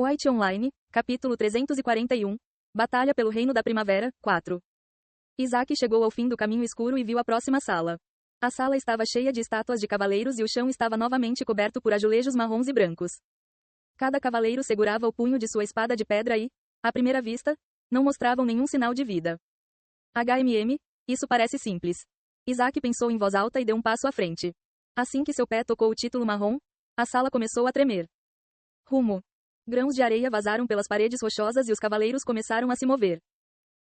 White Online, capítulo 341, Batalha pelo Reino da Primavera, 4. Isaac chegou ao fim do caminho escuro e viu a próxima sala. A sala estava cheia de estátuas de cavaleiros e o chão estava novamente coberto por azulejos marrons e brancos. Cada cavaleiro segurava o punho de sua espada de pedra e, à primeira vista, não mostravam nenhum sinal de vida. Isso parece simples. Isaac pensou em voz alta e deu um passo à frente. Assim que seu pé tocou o título marrom, a sala começou a tremer. Rumo. Grãos de areia vazaram pelas paredes rochosas e os cavaleiros começaram a se mover.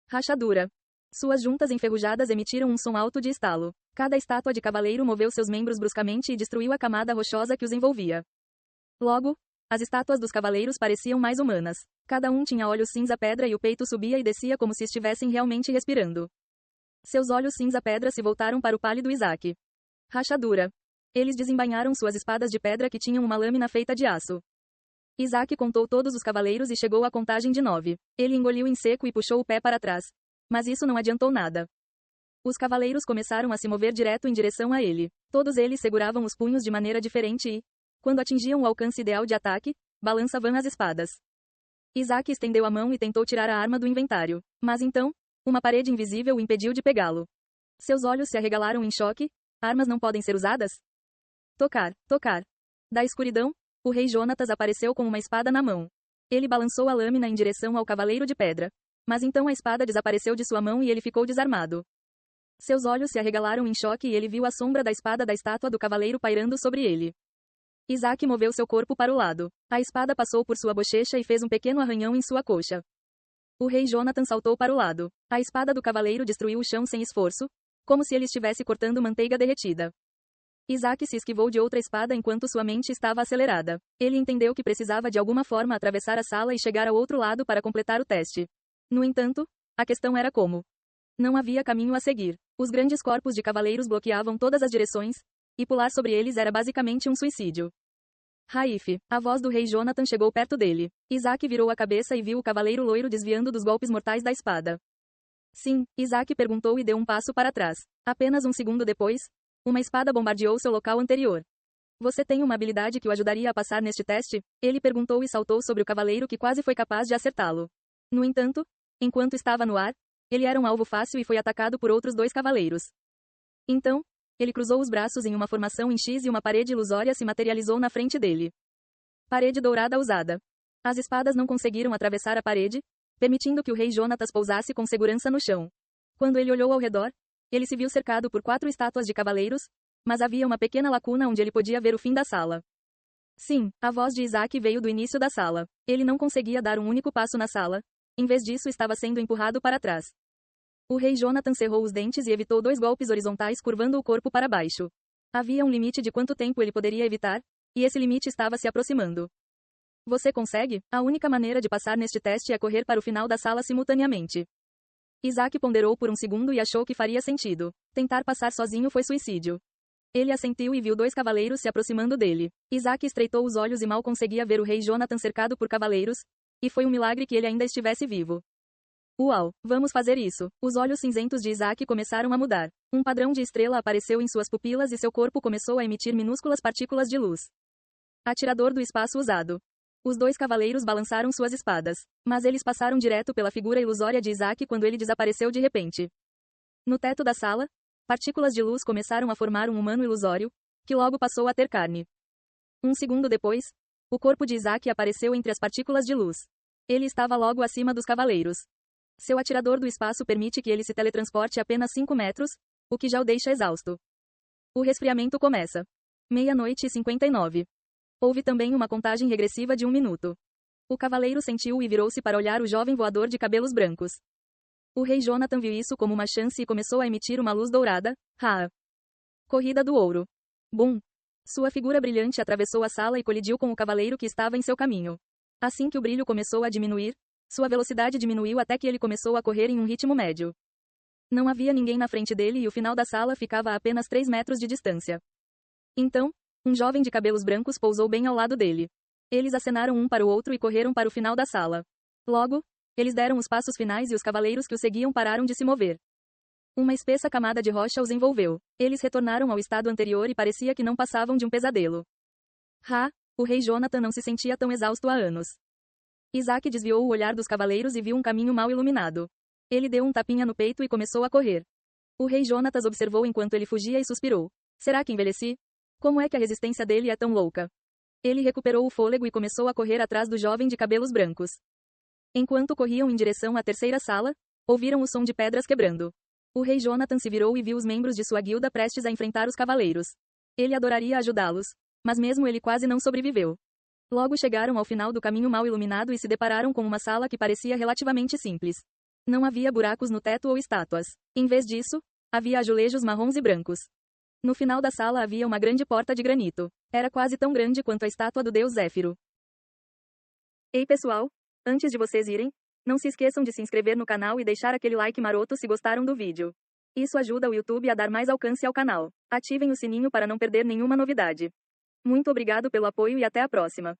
Rachadura. Suas juntas enferrujadas emitiram um som alto de estalo. Cada estátua de cavaleiro moveu seus membros bruscamente e destruiu a camada rochosa que os envolvia. Logo, as estátuas dos cavaleiros pareciam mais humanas. Cada um tinha olhos cinza-pedra e o peito subia e descia como se estivessem realmente respirando. Seus olhos cinza-pedra se voltaram para o pálido Isaac. Rachadura. Eles desembainharam suas espadas de pedra que tinham uma lâmina feita de aço. Isaac contou todos os cavaleiros e chegou à contagem de 9. Ele engoliu em seco e puxou o pé para trás. Mas isso não adiantou nada. Os cavaleiros começaram a se mover direto em direção a ele. Todos eles seguravam os punhos de maneira diferente e, quando atingiam o alcance ideal de ataque, balançavam as espadas. Isaac estendeu a mão e tentou tirar a arma do inventário. Mas então, uma parede invisível o impediu de pegá-lo. Seus olhos se arregalaram em choque. Armas não podem ser usadas? Tocar, tocar. Da escuridão, o rei Jonatas apareceu com uma espada na mão. Ele balançou a lâmina em direção ao cavaleiro de pedra. Mas então a espada desapareceu de sua mão e ele ficou desarmado. Seus olhos se arregalaram em choque e ele viu a sombra da espada da estátua do cavaleiro pairando sobre ele. Isaac moveu seu corpo para o lado. A espada passou por sua bochecha e fez um pequeno arranhão em sua coxa. O rei Jonathan saltou para o lado. A espada do cavaleiro destruiu o chão sem esforço, como se ele estivesse cortando manteiga derretida. Isaac se esquivou de outra espada enquanto sua mente estava acelerada. Ele entendeu que precisava de alguma forma atravessar a sala e chegar ao outro lado para completar o teste. No entanto, a questão era como. Não havia caminho a seguir. Os grandes corpos de cavaleiros bloqueavam todas as direções, e pular sobre eles era basicamente um suicídio. Raif, a voz do rei Jonathan chegou perto dele. Isaac virou a cabeça e viu o cavaleiro loiro desviando dos golpes mortais da espada. Sim, Isaac perguntou e deu um passo para trás. Apenas um segundo depois, uma espada bombardeou seu local anterior. Você tem uma habilidade que o ajudaria a passar neste teste? Ele perguntou e saltou sobre o cavaleiro que quase foi capaz de acertá-lo. No entanto, enquanto estava no ar, ele era um alvo fácil e foi atacado por outros 2 cavaleiros. Então, ele cruzou os braços em uma formação em X e uma parede ilusória se materializou na frente dele. Parede dourada usada. As espadas não conseguiram atravessar a parede, permitindo que o rei Jonatas pousasse com segurança no chão. Quando ele olhou ao redor, ele se viu cercado por 4 estátuas de cavaleiros, mas havia uma pequena lacuna onde ele podia ver o fim da sala. Sim, a voz de Isaac veio do início da sala. Ele não conseguia dar um único passo na sala. Em vez disso, estava sendo empurrado para trás. O rei Jonathan cerrou os dentes e evitou 2 golpes horizontais curvando o corpo para baixo. Havia um limite de quanto tempo ele poderia evitar, e esse limite estava se aproximando. Você consegue? A única maneira de passar neste teste é correr para o final da sala simultaneamente. Isaac ponderou por um segundo e achou que faria sentido. Tentar passar sozinho foi suicídio. Ele assentiu e viu 2 cavaleiros se aproximando dele. Isaac estreitou os olhos e mal conseguia ver o rei Jonathan cercado por cavaleiros, e foi um milagre que ele ainda estivesse vivo. Uau, vamos fazer isso. Os olhos cinzentos de Isaac começaram a mudar. Um padrão de estrela apareceu em suas pupilas e seu corpo começou a emitir minúsculas partículas de luz. Atirador do espaço usado. Os 2 cavaleiros balançaram suas espadas. Mas eles passaram direto pela figura ilusória de Isaac quando ele desapareceu de repente. No teto da sala, partículas de luz começaram a formar um humano ilusório, que logo passou a ter carne. Um segundo depois, o corpo de Isaac apareceu entre as partículas de luz. Ele estava logo acima dos cavaleiros. Seu atirador do espaço permite que ele se teletransporte apenas 5 metros, o que já o deixa exausto. O resfriamento começa. 00:59. Houve também uma contagem regressiva de 1 minuto. O cavaleiro sentiu e virou-se para olhar o jovem voador de cabelos brancos. O rei Jonathan viu isso como uma chance e começou a emitir uma luz dourada. Corrida do ouro. Bum! Sua figura brilhante atravessou a sala e colidiu com o cavaleiro que estava em seu caminho. Assim que o brilho começou a diminuir, sua velocidade diminuiu até que ele começou a correr em um ritmo médio. Não havia ninguém na frente dele e o final da sala ficava a apenas 3 metros de distância. Então, um jovem de cabelos brancos pousou bem ao lado dele. Eles acenaram um para o outro e correram para o final da sala. Logo, eles deram os passos finais e os cavaleiros que o seguiam pararam de se mover. Uma espessa camada de rocha os envolveu. Eles retornaram ao estado anterior e parecia que não passavam de um pesadelo. O rei Jonathan não se sentia tão exausto há anos. Isaac desviou o olhar dos cavaleiros e viu um caminho mal iluminado. Ele deu um tapinha no peito e começou a correr. O rei Jonatas observou enquanto ele fugia e suspirou. Será que envelheci? Como é que a resistência dele é tão louca? Ele recuperou o fôlego e começou a correr atrás do jovem de cabelos brancos. Enquanto corriam em direção à terceira sala, ouviram o som de pedras quebrando. O rei Jonathan se virou e viu os membros de sua guilda prestes a enfrentar os cavaleiros. Ele adoraria ajudá-los, mas mesmo ele quase não sobreviveu. Logo chegaram ao final do caminho mal iluminado e se depararam com uma sala que parecia relativamente simples. Não havia buracos no teto ou estátuas. Em vez disso, havia azulejos marrons e brancos. No final da sala havia uma grande porta de granito. Era quase tão grande quanto a estátua do deus Zéfiro. Ei pessoal, antes de vocês irem, não se esqueçam de se inscrever no canal e deixar aquele like maroto se gostaram do vídeo. Isso ajuda o YouTube a dar mais alcance ao canal. Ativem o sininho para não perder nenhuma novidade. Muito obrigado pelo apoio e até a próxima.